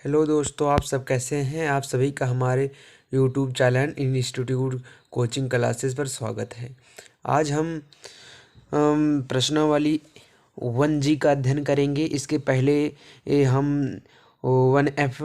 Hello दोस्तों, आप सब कैसे हैं। आप सभी का हमारे YouTube channel institute coaching classes पर स्वागत है। आज हम प्रश्नावली 1G का अध्ययन करेंगे। इसके पहले हम 1F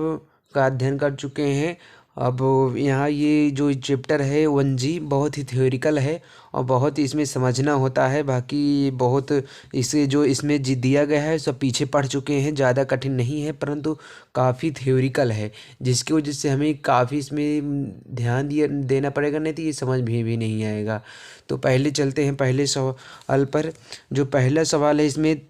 का अध्ययन कर चुके हैं। अब यहाँ ये जो चैप्टर है 1G बहुत ही थ्योरिकल है और बहुत ही इसमें समझना होता है। बाकी बहुत इसे जो इसमें दिया गया है सब पीछे पढ़ चुके हैं, ज़्यादा कठिन नहीं है परंतु काफ़ी थ्योरिकल है, जिसकी वजह से हमें काफ़ी इसमें ध्यान देना पड़ेगा, नहीं तो ये समझ भी नहीं आएगा। तो पहले चलते हैं पहले सवाल पर। जो पहला सवाल है इसमें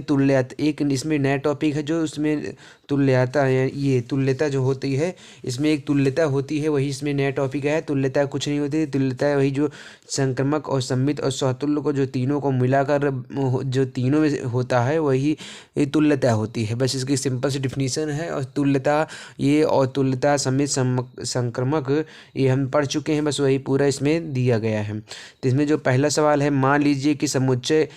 तुल्यता, एक इसमें नया टॉपिक है जो उसमें तुल्यता है। ये तुल्यता जो होती है, इसमें एक तुल्यता होती है, वही इसमें नया टॉपिक है। तुल्यता कुछ नहीं होती, तुल्यता वही जो संक्रमक और सम्मित और सहतुल्य को जो तीनों को मिलाकर जो तीनों में होता है वही तुल्यता होती है। बस इसकी सिंपल सी डिफिनीशन है। और तुल्यता ये और तुल्यता सम्मित संक्रमक ये हम पढ़ चुके हैं, बस वही पूरा इसमें दिया गया है। तो इसमें जो पहला सवाल है, मान लीजिए कि समुच्चय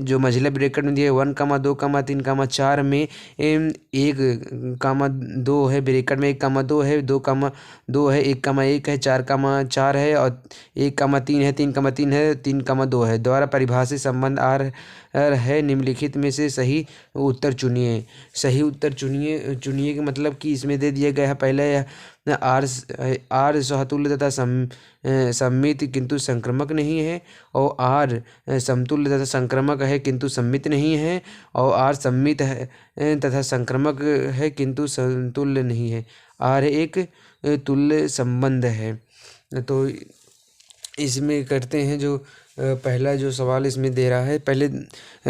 जो मझले ब्रैकेट में दिया 1,2,3,4 में 1,2 है, ब्रैकेट में 1,2 है, 2,2 है, 1,1 है, 4,4 है और 1,3 है, 3,3 है, 3,2 है द्वारा परिभाषित संबंध आर है। निम्नलिखित में से सही उत्तर चुनिए। सही उत्तर चुनिए के मतलब कि इसमें दे दिया गया है पहले आर सहतुल्य तथा सम्मित किंतु संक्रमक नहीं है, और आर समतुल्य तथा संक्रमक है किंतु सम्मित नहीं है, और आर सम्मित है तथा संक्रमक है किंतु समतुल्य नहीं है। आर एक तुल्य संबंध है। तो इसमें करते हैं जो पहला जो सवाल इसमें दे रहा है, पहले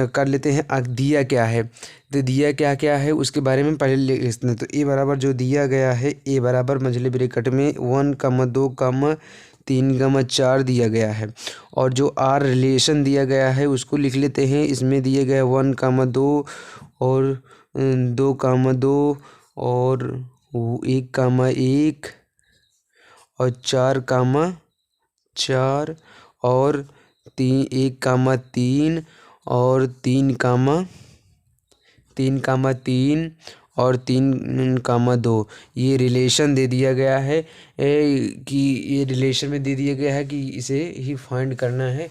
कर लेते हैं दिया क्या है। तो दिया क्या क्या है उसके बारे में पहले लिखते हैं। तो ए बराबर जो दिया गया है, ए बराबर मझले ब्रैकेट में 1,2,3,4 दिया गया है। और जो आर रिलेशन दिया गया है उसको लिख लेते हैं। इसमें दिए गए 1,2 और 2,2 और 1,1 और 4,4 और 1,3 और 3,3 और 3,2 ये रिलेशन दे दिया गया है कि ये रिलेशन में दे दिया गया है कि इसे ही फाइंड करना है।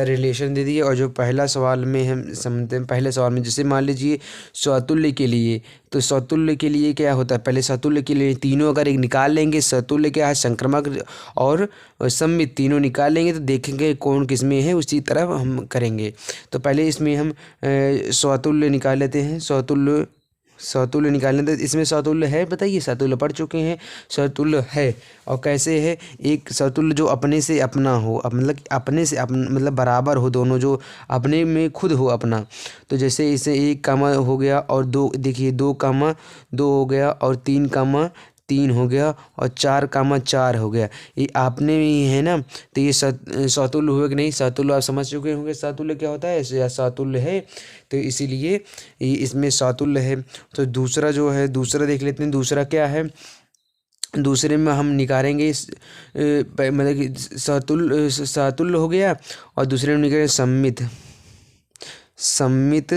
रिलेशन दे दिए। और जो पहला सवाल में हम समझते हैं, पहले सवाल में जैसे मान लीजिए स्वतुल्य के लिए, तो स्वतुल्य के लिए क्या होता है, पहले स्वतुल्य के लिए तीनों अगर एक निकाल लेंगे, स्वतुल्य क्या है संक्रमक और सम्मित तीनों निकाल लेंगे तो देखेंगे कौन किस में है, उसी तरह हम करेंगे। तो पहले इसमें हम स्वतुल्य निकाल लेते हैं। स्वतुल्य निकालने तो इसमें स्वतुल्य है, बताइए स्वतुल्य पढ़ चुके हैं। स्वतुल्य है और कैसे है, एक स्वतुल्य जो अपने से अपना हो, मतलब अपने से मतलब बराबर हो, दोनों जो अपने में खुद हो अपना। तो जैसे इसे 1, हो गया और 2, देखिए 2,2 हो गया और 3,3 हो गया और 4,4 हो गया, ये आपने में ही है ना। तो ये स्वतुल्य हुए कि नहीं, स्वतुल्य आप समझ चुके होंगे स्वतुल्य क्या होता है, या स्वतुल्य है। तो इसीलिए ये इसमें स्वतुल्य है। तो दूसरा जो है, दूसरा देख लेते हैं। दूसरा क्या है, दूसरे में हम निकालेंगे मतलब कि स्वतुल्य हो गया और दूसरे में निकालेंगे सम्मित। सम्मित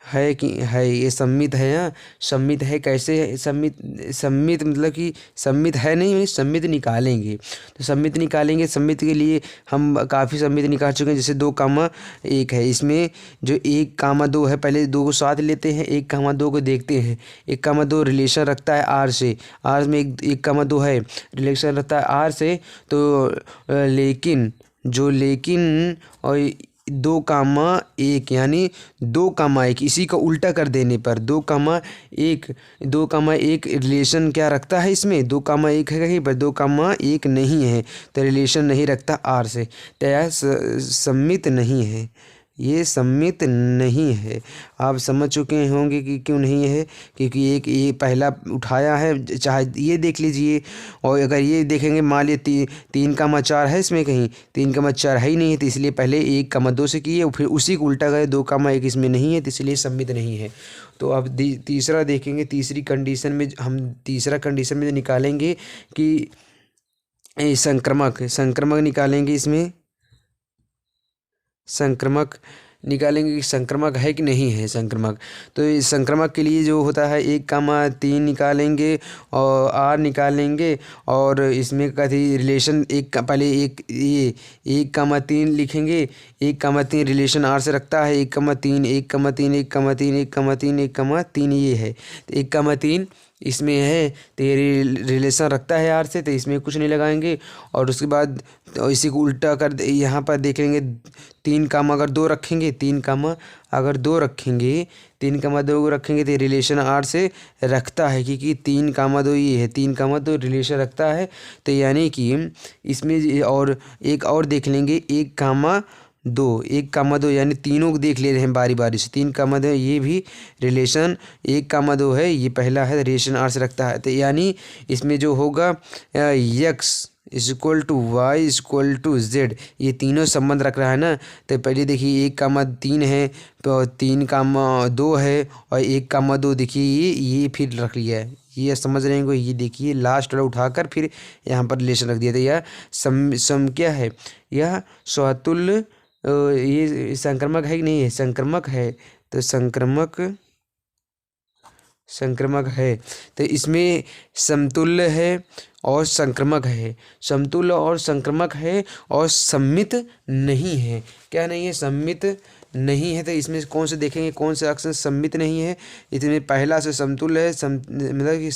है कि है, ये सम्मित है। यहाँ सम्मित है, कैसे है सम्मित, सम्मित मतलब कि सम्मित है नहीं, सम्मित निकालेंगे। तो सम्मित निकालेंगे, सम्मित के लिए हम काफ़ी सम्मित निकाल चुके हैं। जैसे 2,1 है, इसमें जो 1,2 है, पहले 2 को साथ लेते हैं, 1,2 को देखते हैं। 1,2 रिलेशन रखता है आर से, आर में 1,2 है रिलेशन रखता है आर से। तो लेकिन और 2,1 यानी 2,1 इसी का उल्टा कर देने पर 2,1 रिलेशन क्या रखता है, इसमें 2,1 है कहीं पर, 2,1 नहीं है तो रिलेशन नहीं रखता आर से, तो यह सम्मित नहीं है, ये सम्मित नहीं है। आप समझ चुके होंगे कि क्यों नहीं है, क्योंकि एक ये पहला उठाया है, चाहे ये देख लीजिए। और अगर ये देखेंगे मान लीजिए 3,4 है, इसमें कहीं 3,4 है ही नहीं है, तो इसलिए पहले 1,2 से किए फिर उसी को उल्टा गए, 2,1 इसमें नहीं है तो इसलिए सम्मित नहीं है। तो अब तीसरा देखेंगे। तीसरी कंडीशन में हम तीसरा कंडीशन में निकालेंगे कि संक्रमक निकालेंगे। इसमें संक्रमक निकालेंगे कि संक्रमक है कि नहीं है संक्रमक। तो इस संक्रमक के लिए जो होता है 1,3 निकालेंगे और R निकालेंगे, और इसमें कथी रिलेशन पहले ये 1,3 लिखेंगे। 1,3 रिलेशन R से रखता है 1,3 1,3 1,3 1,3 1,3 ये है, तो 1,3 इसमें है, तो ये रिलेशन रखता है R से, तो इसमें कुछ नहीं लगाएंगे। और उसके बाद तो इसी को उल्टा कर यहाँ पर देख लेंगे 3, अगर 2 रखेंगे 3, अगर 2 रखेंगे 3, 2 रखेंगे तो रिलेशन R से रखता है, क्योंकि 3,2 ये है, 3,2 रिलेशन रखता है। तो यानी कि इसमें और एक और देख लेंगे 1,2 यानी तीनों को देख ले रहे हैं बारी बारी से। 3,2 ये भी रिलेशन 1,2 है, ये पहला है रिलेशन R से रखता है। तो यानी इसमें जो होगा x = y = z, ये तीनों संबंध रख रहा है ना। तो पहले देखिए 1,3 है, तो 3,2 है, और 1,2 देखिए ये फिर रख लिया है, ये समझ रहे हैं। ये देखिए लास्ट वाला उठाकर फिर यहाँ पर रिलेशन रख दिया। तो यह सम क्या है, यह स्वतुल्य ये संक्रमक है कि नहीं है, संक्रमक है। तो संक्रमक है, तो इसमें समतुल्य है और संक्रमक है, समतुल्य और संक्रमक है, और सम्मित नहीं है। क्या नहीं है, सम्मित नहीं है। तो इसमें कौन से देखेंगे, कौन से अक्षर सम्मित नहीं है। इसमें पहला से समतुल्य है, मतलब कि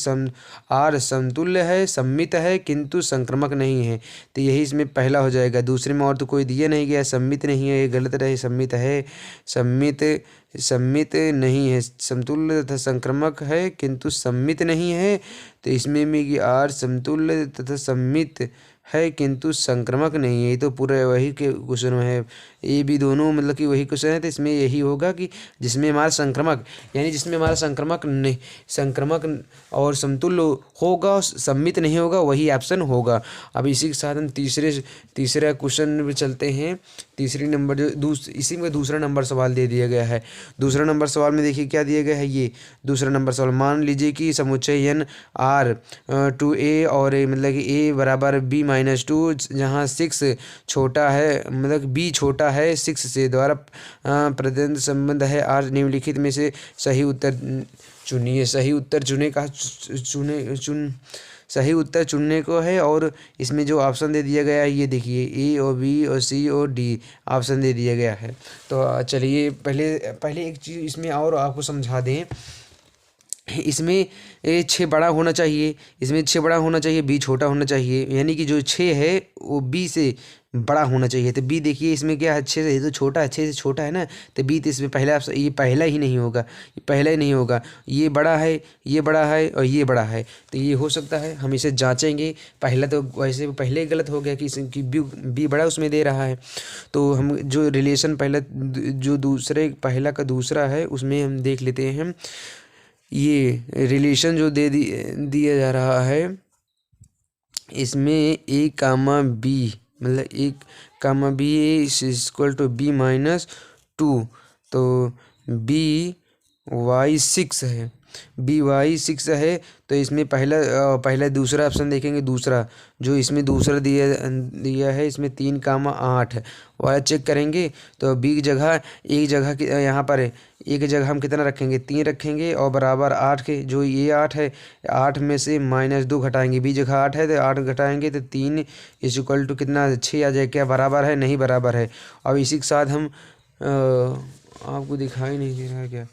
R समतुल्य है, सम्मित है, किंतु संक्रमक नहीं है। तो यही इसमें पहला हो जाएगा। दूसरे में और तो कोई दिया नहीं गया, सम्मित नहीं है, ये गलत रहे। सम्मित है, सम्मित नहीं है, समतुल्य तथा संक्रमक है किंतु सम्मित नहीं है। तो इसमें में कि R समतुल्य तथा सम्मित है किंतु संक्रमक नहीं है। ये तो पूरा वही के क्वेश्चन में है, ये भी दोनों मतलब कि वही क्वेश्चन है। तो इसमें यही होगा कि जिसमें हमारा संक्रमक, यानी जिसमें हमारा संक्रमक नहीं, संक्रमक और समतुल्य होगा, सम्मित नहीं होगा, वही ऑप्शन होगा। अब इसी के साथ हम तीसरे क्वेश्चन में चलते हैं। तीसरी नंबर जो इसी में दूसरा नंबर सवाल दे दिया गया है। दूसरा नंबर सवाल में देखिए क्या दिया गया है। ये दूसरा नंबर सवाल, मान लीजिए कि समुच्चय R टू A और मतलब कि A बराबर B - 2, जहाँ 6 छोटा है, मतलब B छोटा है 6 से, द्वारा प्रदत्त संबंध है R। निम्नलिखित में से सही उत्तर चुनिए। सही उत्तर सही उत्तर चुनने को है, और इसमें जो ऑप्शन दे दिया गया है ये देखिए A और B और C और D ऑप्शन दे दिया गया है। तो चलिए पहले एक चीज़ इसमें और आपको समझा दें। इसमें 6 बड़ा होना चाहिए, इसमें 6 बड़ा होना चाहिए, B छोटा होना चाहिए, यानी कि जो 6 है वो B से बड़ा होना चाहिए। तो B देखिए इसमें क्या है, 6 से तो छोटा है, 6 से छोटा है ना। तो B तो इसमें पहला, ये पहला ही नहीं होगा, ये पहला ही नहीं होगा। ये बड़ा है, ये बड़ा है, और ये बड़ा है। तो ये हो सकता है, हम इसे जांचेंगे। पहला तो वैसे पहले ही गलत हो गया कि B बड़ा उसमें दे रहा है। तो हम जो रिलेशन पहला जो पहला का दूसरा है उसमें हम देख लेते हैं। ये रिलेशन जो दिया जा रहा है, इसमें A,B मतलब A,B = B - 2, तो BY6 है, BY6 है। तो इसमें पहला दूसरा ऑप्शन देखेंगे। दूसरा जो इसमें दूसरा दिया है, इसमें 3,8 वाला चेक करेंगे। तो B की जगह एक जगह की यहाँ पर है, एक जगह हम कितना रखेंगे, 3 रखेंगे, और बराबर 8 के, जो ये 8 है, 8 में से -2 घटाएंगे। B जगह 8 है तो 8 घटाएंगे तो 3 = कितना, 6 आ जाए। क्या बराबर है, नहीं बराबर है। अब इसी के साथ हम आपको दिखाई नहीं दे रहा है क्या,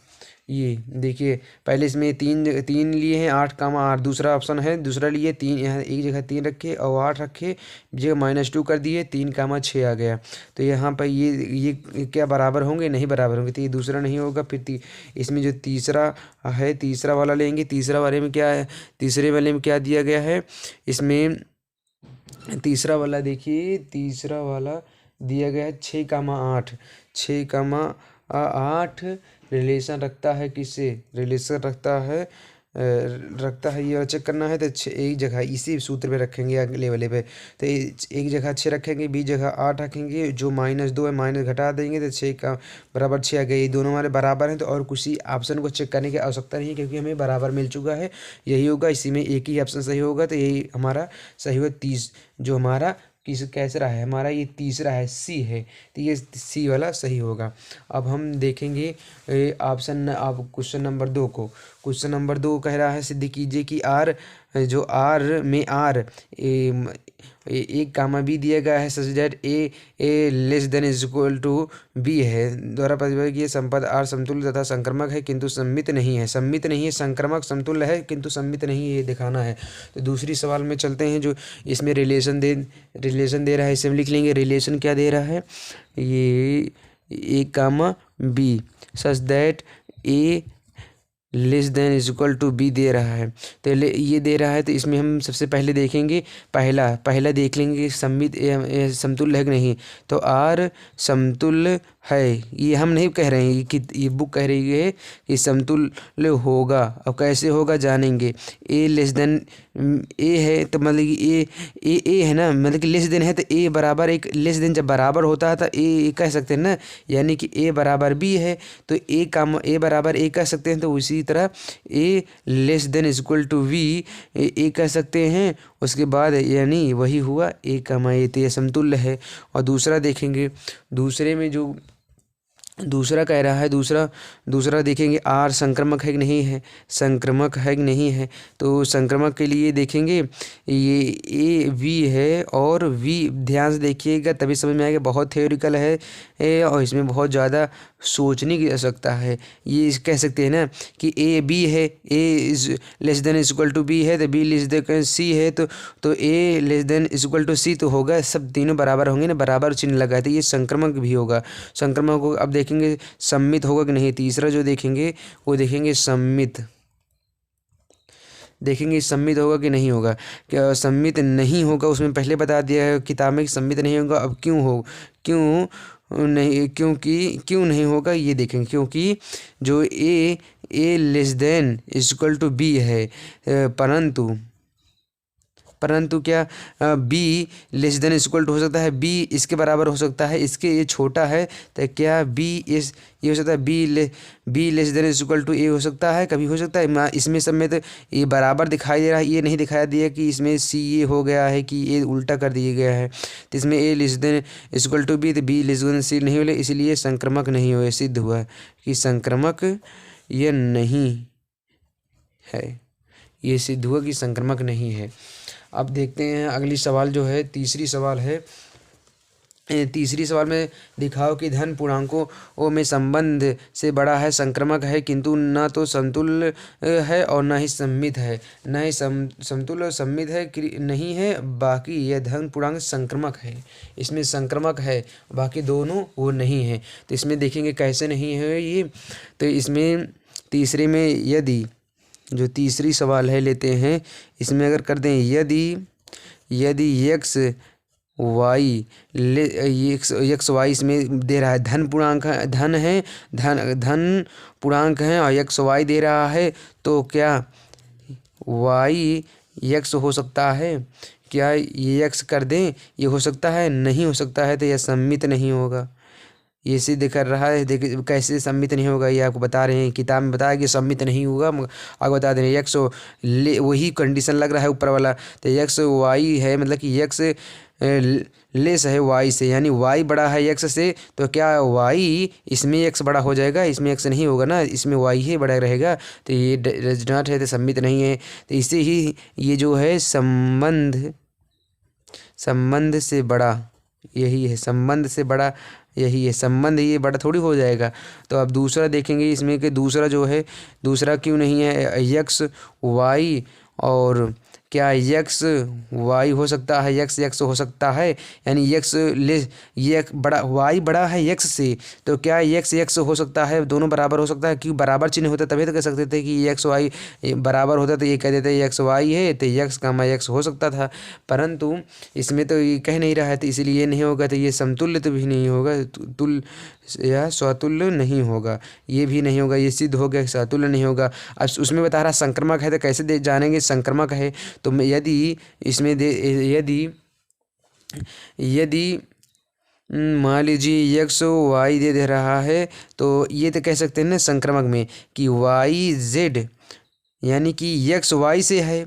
ये देखिए पहले इसमें 3 लिए हैं, 8,8 दूसरा ऑप्शन है, दूसरा लिए 3, यहाँ एक जगह 3 रखे और 8 रखे, जगह -2 कर दिए, 3,6 आ गया। तो यहाँ पर ये क्या बराबर होंगे, नहीं बराबर होंगे। तो ये दूसरा नहीं होगा। फिर इसमें जो तीसरा है, तीसरा वाला लेंगे। तीसरा वाले में क्या है, तीसरे वाले में क्या दिया गया है, इसमें तीसरा वाला देखिए, तीसरा वाला दिया गया है 6,8, 6,8 रिलेशन रखता है, किससे रिलेशन रखता है, ये चेक करना है। तो एक जगह इसी सूत्र में रखेंगे अगले वाले पे। तो एक जगह 6 रखेंगे, B जगह 8 रखेंगे, जो -2 है माइनस घटा देंगे, तो 6 का बराबर 6 आ गया। ये दोनों हमारे बराबर हैं, तो और किसी ऑप्शन को चेक करने की आवश्यकता नहीं है, क्योंकि हमें बराबर मिल चुका है। यही होगा, इसी में एक ही ऑप्शन सही होगा। तो यही हमारा सही हुआ 30, जो हमारा किस कैसा है हमारा, ये तीसरा है, सी है, तो ये सी वाला सही होगा। अब हम देखेंगे ऑप्शन, अब क्वेश्चन नंबर 2 को। क्वेश्चन नंबर 2 कह रहा है सिद्ध कीजिए कि आर, जो आर में आर एक कामा बी दिया गया है such that A less than is equal to B है, द्वारा प्रतिपादित कि ये संपद आर समतुल्य तथा संक्रमक है किंतु सममित नहीं है। सममित नहीं है, संक्रमक समतुल्य है किंतु सममित नहीं है, ये दिखाना है। तो दूसरी सवाल में चलते हैं, जो इसमें रिलेशन दे रहा है, इसे हम लिख लेंगे। रिलेशन क्या दे रहा है, ये a comma b such that A less than is equal to b दे रहा है। तो ये दे रहा है, तो इसमें हम सबसे पहले देखेंगे, पहला देख लेंगे समतुल्य है कि नहीं। तो आर समतुल्य है, ये हम नहीं कह रहे हैं कि ये बुक कह रही है कि समतुल्य होगा। अब कैसे होगा जानेंगे। ए लेस देन ए है तो मतलब कि ए है ना, मतलब कि लेस देन है तो ए बराबर एक, लेस देन जब बराबर होता है तो ए कह सकते हैं ना, यानी कि ए बराबर बी है तो ए बराबर ए कह सकते हैं। तो उसी तरह a less than is equal to v a कह सकते हैं। उसके बाद यानी वही हुआ ए कामा ए, तो ये समतुल्य है। और दूसरा देखेंगे, दूसरे में जो दूसरा कह रहा है, दूसरा देखेंगे आर संक्रमक है कि नहीं है, संक्रमक है कि नहीं है। तो संक्रमक के लिए देखेंगे ये ए वी है और वी, ध्यान से देखिएगा तभी समझ में आएगा, बहुत थ्योरिकल है और इसमें बहुत ज़्यादा सोचने की आवश्यकता है। ये कह सकते हैं ना कि ए बी है, a is less than is equal to B है, तो बी लेस देन सी है, तो a less than is equal to c तो होगा, सब तीनों बराबर होंगे ना, बराबर चिन्ह लगा है, तो ये संक्रमक भी होगा। संक्रमक को अब देखेंगे सम्मित होगा कि नहीं। तीसरा जो देखेंगे वो देखेंगे सम्मित, देखेंगे सम्मित होगा कि नहीं होगा। क्या सम्मित नहीं होगा, उसमें पहले बता दिया है किताब में कि सम्मित नहीं होगा। अब क्यों नहीं, क्यों नहीं होगा ये देखेंगे। क्योंकि जो a less than equal to B है, परंतु क्या b less than equal to हो सकता है, बी इसके बराबर हो सकता है, इसके ये छोटा है, तो क्या बी इस ये हो सकता है, b less than equal to a हो सकता है, कभी हो सकता है। इसमें सब में तो ये बराबर दिखाई दे रहा है, ये नहीं दिखाया दिया कि इसमें सी ये हो गया है कि ये उल्टा कर दिया गया है। तो इसमें a less than equal to b, तो बी लेस देन सी नहीं हो, इसलिए संक्रमक नहीं हुए। सिद्ध हुआ कि संक्रमक ये नहीं है, ये सिद्ध हुआ कि संक्रमक नहीं है। अब देखते हैं अगली सवाल जो है, तीसरी सवाल है। तीसरी सवाल में दिखाओ कि धन पूर्णांकों में संबंध से बड़ा है, संक्रमक है किंतु न तो समतुल्य है और न ही सम्मित है, न ही समतुल्य और सम्मित है नहीं है, बाकी यह धन पूर्णांक संक्रमक है। इसमें संक्रमक है, बाकी दोनों वो नहीं है। तो इसमें देखेंगे कैसे नहीं है ये। तो इसमें तीसरे में यदि, जो तीसरी सवाल है लेते हैं, इसमें अगर कर दें यदि एक्स वाई एक्स वाई इसमें दे रहा है, धन पूर्णांक धन है, धन पूर्णांक है और एक्स वाई दे रहा है, तो क्या वाई एक्स हो सकता है? क्या ये एक्स कर दें, ये हो सकता है? नहीं हो सकता है, तो यह सम्मित नहीं होगा। ये सिद्ध कर रहा है, देखिए कैसे सम्मित नहीं होगा, ये आपको बता रहे हैं, किताब में बताया कि सम्मित नहीं होगा। आगे बता दे रहे हैं, एक्स वही कंडीशन लग रहा है ऊपर वाला, तो एक्स वाई है, मतलब कि एक्स लेस है वाई से, यानी वाई बड़ा है एक्स से, तो क्या वाई इसमें एक्स बड़ा हो जाएगा, इसमें एक्स नहीं होगा ना, इसमें वाई ही बड़ा रहेगा, तो ये डज नॉट है, तो सम्मित नहीं है। तो इसे ही ये जो है संबंध से बड़ा, यही है संबंध से बड़ा, यही है संबंध, ये बड़ा थोड़ी हो जाएगा। तो अब दूसरा देखेंगे इसमें कि दूसरा जो है, दूसरा क्यों नहीं है, एक्स वाई, और क्या एक्स वाई हो सकता है, एक्स हो सकता है, यानी एक्स ले ये बड़ा, वाई बड़ा है एक्स से, तो क्या एक्स हो सकता है, दोनों बराबर हो सकता है। क्यों बराबर चिन्ह होता तभी तो कह सकते थे कि एक्स वाई बराबर होता, तो ये कह देते एक्स वाई है, तो एक्स का एक्स हो सकता था, परंतु इसमें तो ये कह नहीं रहा है, तो इसलिए ये नहीं होगा। तो ये समतुल्य तो भी नहीं होगा, तुल्य या स्वतुल्य नहीं होगा, ये भी नहीं होगा, ये सिद्ध हो गया स्वतुल्य नहीं होगा। अब उसमें बता रहा संक्रमक है, तो कैसे जानेंगे संक्रमक है। तो यदि इसमें यदि मान लीजिए एक्स वाई दे रहा है, तो ये तो कह सकते हैं ना संक्रमक में कि वाई जेड, यानी कि एक्स वाई से है,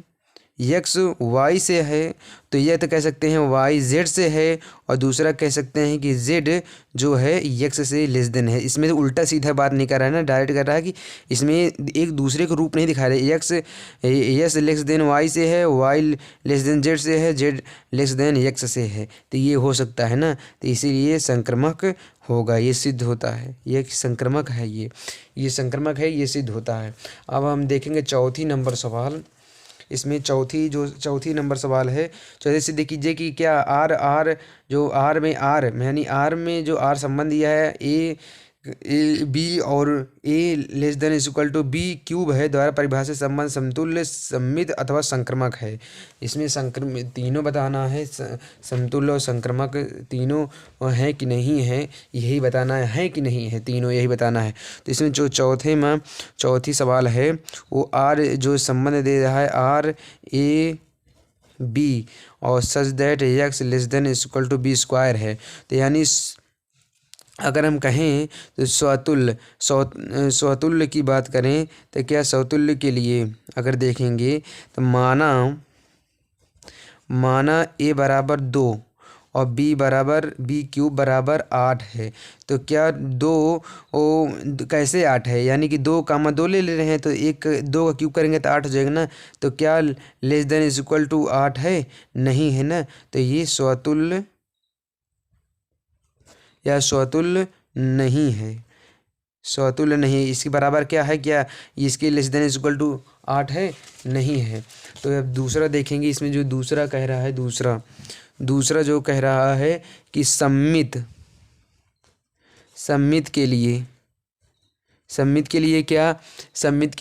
यक्स वाई से है तो यह तो कह सकते हैं वाई जेड से है, और दूसरा कह सकते हैं कि जेड जो है यक्स से लेस देन है। इसमें तो उल्टा सीधा बात नहीं कर रहा है ना, डायरेक्ट कर रहा है कि इसमें एक दूसरे को रूप नहीं दिखा रहे। यक्स लेस देन वाई से है, वाई लेस देन जेड से है, जेड लेस देन यक्स से है, तो ये हो सकता है ना, तो इसीलिए संक्रामक होगा, ये सिद्ध होता है, ये संक्रामक है, ये संक्रामक है, ये सिद्ध होता है। अब हम देखेंगे चौथी नंबर सवाल। इसमें चौथी नंबर सवाल है, चौथे सिद्ध कीजिए कि क्या आर जो आर में यानी आर में जो आर संबंध दिया है ए बी और a less than equal to b cube है द्वारा परिभाषित संबंध समतुल्य, सममित अथवा संक्रामक है। इसमें तीनों बताना है, समतुल्य और संक्रामक तीनों है कि नहीं है, यही बताना है कि नहीं है, तीनों यही बताना है। तो इसमें जो चौथी सवाल है वो आर जो संबंध दे रहा है आर ए बी और such that X less than equal to B square है। तो यानी अगर हम कहें तो स्वतुल्य की बात करें तो क्या स्वतुल्य के लिए अगर देखेंगे तो माना ए बराबर 2 और बी क्यूब बराबर 8 है, तो क्या 2 कैसे 8 है, यानी कि 2 ले रहे हैं, तो 2 का क्यूब करेंगे तो 8 हो जाएगा ना, तो क्या less than is equal to 8 है, नहीं है ना, तो ये स्वतुल्य या स्वतुल्य नहीं है, स्वतुल्य नहीं है। इसके बराबर क्या है, क्या इसके less than is equal to 8 है, नहीं है। तो अब दूसरा देखेंगे, इसमें जो दूसरा कह रहा है, दूसरा जो कह रहा है कि सममित के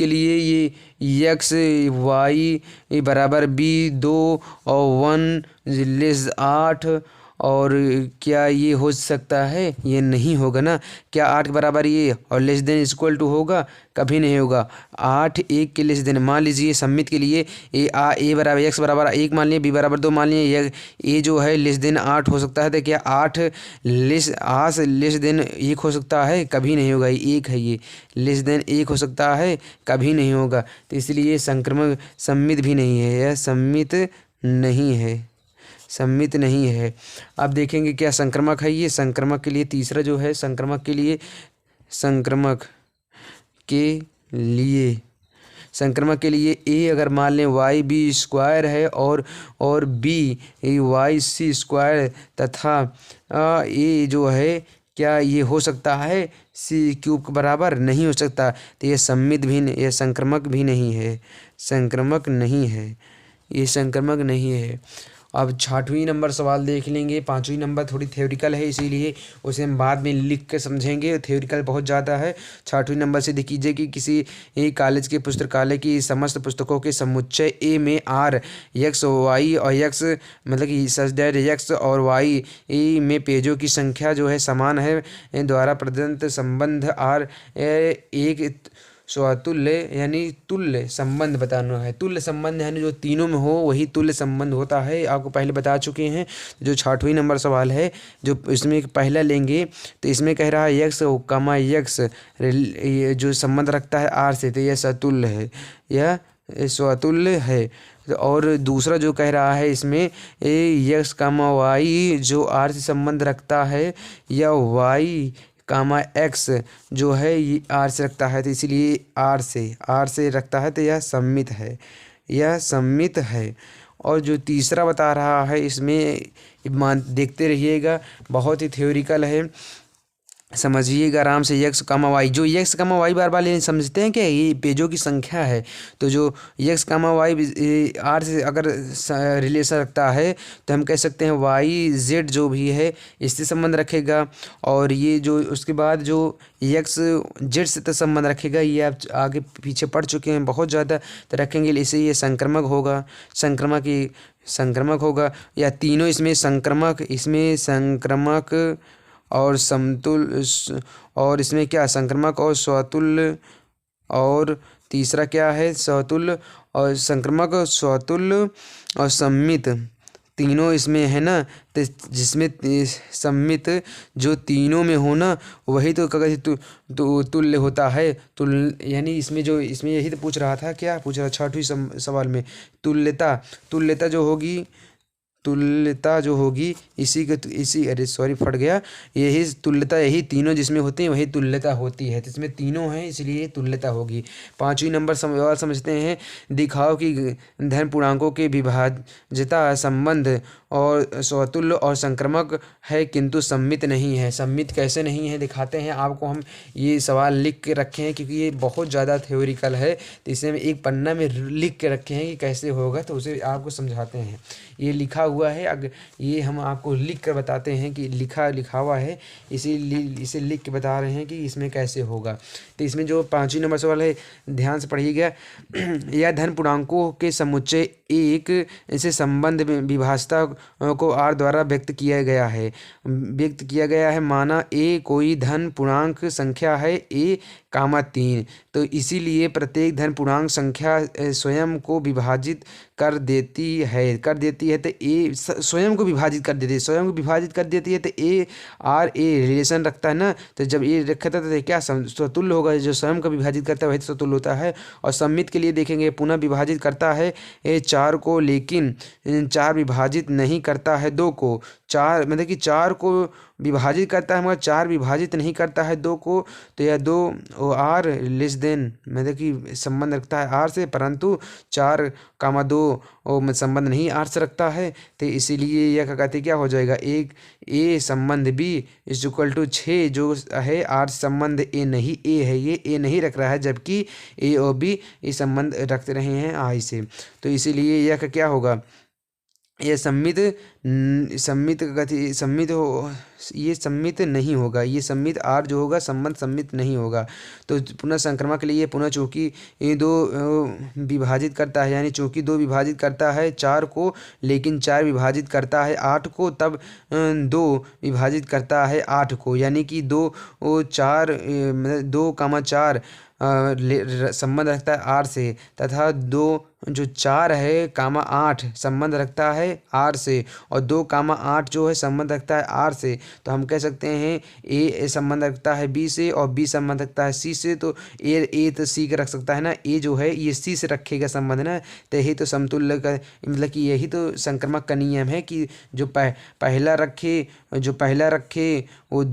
लिए ये एक्स वाई बराबर बी 2 और 1 लेस 8, और क्या ये हो सकता है, ये नहीं होगा ना। क्या 8 के बराबर ये और लेस देन इक्वल टू होगा, कभी नहीं होगा। 8 1 के लेस देन, मान लीजिए सम्मित के लिए ए बराबर एक्स बराबर 1 मान लिए, बी बराबर 2 मान लिए, ये जो है लेस देन 8 हो सकता है, तो क्या 8 लेस देन 1 हो सकता है, कभी नहीं होगा, ये 1 है, ये लेस देन 1 हो सकता है, कभी नहीं होगा। तो इसलिए संक्रमक सम्मित भी नहीं है, यह सम्मित नहीं है। अब देखेंगे क्या संक्रामक है, ये संक्रामक के लिए तीसरा जो है, संक्रामक के लिए ए अगर मान लें वाई बी स्क्वायर है और बी वाई सी स्क्वायर, तथा ए जो है क्या ये हो सकता है सी क्यूब के बराबर, नहीं हो सकता, तो ये सम्मित भी नहीं, ये संक्रामक भी नहीं है, ये संक्रामक नहीं है। अब 6वां नंबर सवाल देख लेंगे। 5वां नंबर थोड़ी थ्योरिकल है, इसीलिए उसे हम बाद में लिख के समझेंगे, थ्योरिकल बहुत ज़्यादा है। 6वां नंबर से कीजिए कि किसी एक कॉलेज के पुस्तकालय की समस्त पुस्तकों के समुच्चय ए में आर एक्स वाई और एक्स मतलब कि सच दैट एक्स और वाई में पेजों की संख्या जो है समान है द्वारा प्रदत्त संबंध आर एक स्वतुल्य यानी तुल्य संबंध बताना है। तुल्य संबंध यानी जो तीनों में हो वही तुल्य संबंध होता है, आपको पहले बता चुके हैं। जो 6वां नंबर सवाल है, जो इसमें पहला लेंगे तो इसमें कह रहा है यक्स कमा यक्स जो संबंध रखता है आर से, तो यह सतुल्य है, यह स्वतुल्य है। और दूसरा जो कह रहा है इसमें यक्स कामा वाई जो आर से संबंध रखता है, या वाई कामा एक्स जो है ये आर से रखता है, तो इसीलिए आर से रखता है, तो यह सम्मित है। और जो तीसरा बता रहा है इसमें देखते रहिएगा, बहुत ही थ्योरिकल है, समझिएगा आराम से। यक्स कामा वाई, जो यक्स कामा वाई बार बार समझते हैं कि ये पेजों की संख्या है, तो जो यक्स कामा वाई आर से अगर रिलेशन रखता है तो हम कह सकते हैं वाई जेड जो भी है इससे संबंध रखेगा, और ये जो उसके बाद जो यक्स जेड से तो संबंध रखेगा, ये आप आगे पीछे पढ़ चुके हैं बहुत ज़्यादा, तो रखेंगे, इसे ये संक्रामक होगा, या तीनों इसमें संक्रामक और समतुल्य, और इसमें क्या संक्रामक और स्वतुल्य, और तीसरा क्या है स्वतुल्य और संक्रामक, स्वतुल्य और सम्मित, तीनों इसमें है ना, तो जिसमें सम्मित जो तीनों में हो ना, वही तो क्या कहते तो तुल्य होता है। यानी इसमें यही तो पूछ रहा था, क्या पूछ रहा 6वें सवाल में, तुल्यता। तुल्यता जो होगी इसी अरे सॉरी फट गया, यही तुल्यता, यही तीनों जिसमें होते हैं वही तुल्यता होती है। तो इसमें तीनों हैं इसलिए तुल्यता होगी। 5वीं नंबर सवाल समझते हैं। दिखाओ कि धन पूर्णांकों के विभाज्यता संबंध और स्वतुल्य और संक्रामक है किंतु सम्मित नहीं है। सम्मित कैसे नहीं है दिखाते हैं आपको हम। ये सवाल लिख के रखे हैं क्योंकि ये बहुत ज़्यादा थ्योरिकल है, तो इसे हम एक पन्ना में लिख के रखे हैं कि कैसे होगा, तो उसे आपको समझाते हैं। ये लिखा हुआ है, अगर ये हम आपको लिख कर बताते हैं कि लिखा हुआ है, इसे लिख के बता रहे हैं कि इसमें कैसे होगा। तो इसमें जो 5वीं नंबर सवाल है, ध्यान से पढ़िएगा। यह धन पूर्णांकों के समुच्चय एक ऐसे संबंध में विभाज्यता को आर द्वारा व्यक्त किया गया है। माना ए कोई धन पूर्णांक संख्या है ए, 3, तो इसीलिए प्रत्येक धन पूर्णांक संख्या स्वयं को विभाजित कर देती है तो ए स्वयं को विभाजित कर देती है तो ए आर ए रिलेशन रखता है ना। तो जब ए रखता है तो क्या स्वतुल्य होगा, जो स्वयं को विभाजित करता है वही तो स्वतुल्य होता है। और सम्मित के लिए देखेंगे, पुनः विभाजित करता है 4 को, लेकिन 4 विभाजित नहीं करता है 2 को। 4 मतलब कि 4 को विभाजित करता है मगर 4 विभाजित नहीं करता है 2 को। तो यह 2 आर लेस देन मतलब कि संबंध रखता है आर से, परंतु 4, 2 संबंध नहीं आर से रखता है। तो इसीलिए यह क्या कहते क्या हो जाएगा, एक ए संबंध बी इज इक्वल टू 6 जो है आर संबंध ए नहीं रख रहा है, जबकि ए और बी ये संबंध रखते रहे हैं आई से। तो इसीलिए यह क्या होगा, ये सम्मित नहीं होगा। ये सम्मित आर जो होगा संबंध सम्मित नहीं होगा। तो पुनः संक्रामक के लिए पुनः चूंकि ये 2 विभाजित करता है, यानी चूंकि 2 विभाजित करता है 4 को, लेकिन 4 विभाजित करता है 8 को, तब 2 विभाजित करता है 8 को, यानी कि 2,4 संबंध रखता है आर से, तथा 4 है 8 संबंध रखता है आर से, और 2,8 जो है संबंध रखता है आर से। तो हम कह सकते हैं ए संबंध रखता है बी से और बी संबंध रखता है सी से। तो ए तो सी का रख सकता है ना, ए जो है ये सी से रखेगा संबंध ना। तो यही तो समतुल्य का मतलब कि यही तो संक्रामक का नियम है कि जो पहला रखे वो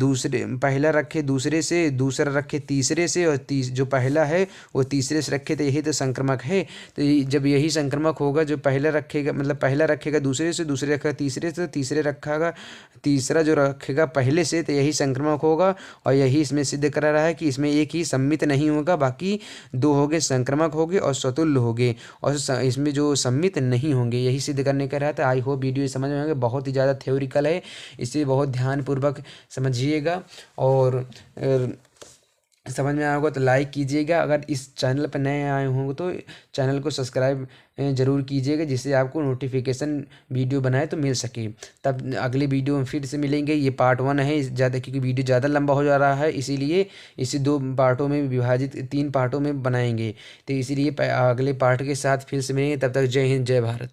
पहला रखे दूसरे से, दूसरा रखे तीसरे से, और जो पहला है वो तीसरे से रखे, तो यही तो संक्रामक है। तो जब यही संक्रामक होगा, जो पहला रखेगा दूसरे से, दूसरे रखेगा तीसरे से, तीसरा जो रखेगा पहले से, तो यही संक्रामक होगा। और यही इसमें सिद्ध करा रहा है कि इसमें एक ही सम्मित नहीं होगा, बाकी 2 होंगे संक्रामक होंगे और स्वतुल्य होंगे, और इसमें जो सम्मित नहीं होंगे, यही सिद्ध करने का रहा था। आई होप वीडियो समझ में आएगा, बहुत ही ज़्यादा थ्योरिकल है, इसे बहुत ध्यानपूर्वक समझिएगा। और समझ में आया होगा तो लाइक कीजिएगा। अगर इस चैनल पर नए आए होंगे तो चैनल को सब्सक्राइब ज़रूर कीजिएगा, जिससे आपको नोटिफिकेशन वीडियो बनाए तो मिल सके। तब अगले वीडियो में फिर से मिलेंगे। ये पार्ट 1 है ज़्यादा, क्योंकि वीडियो ज़्यादा लंबा हो जा रहा है, इसीलिए इसे 2 पार्टों में विभाजित 3 पार्टों में बनाएंगे। तो इसीलिए अगले पार्ट के साथ फिर से मिलेंगे। तब तक जय हिंद, जय भारत।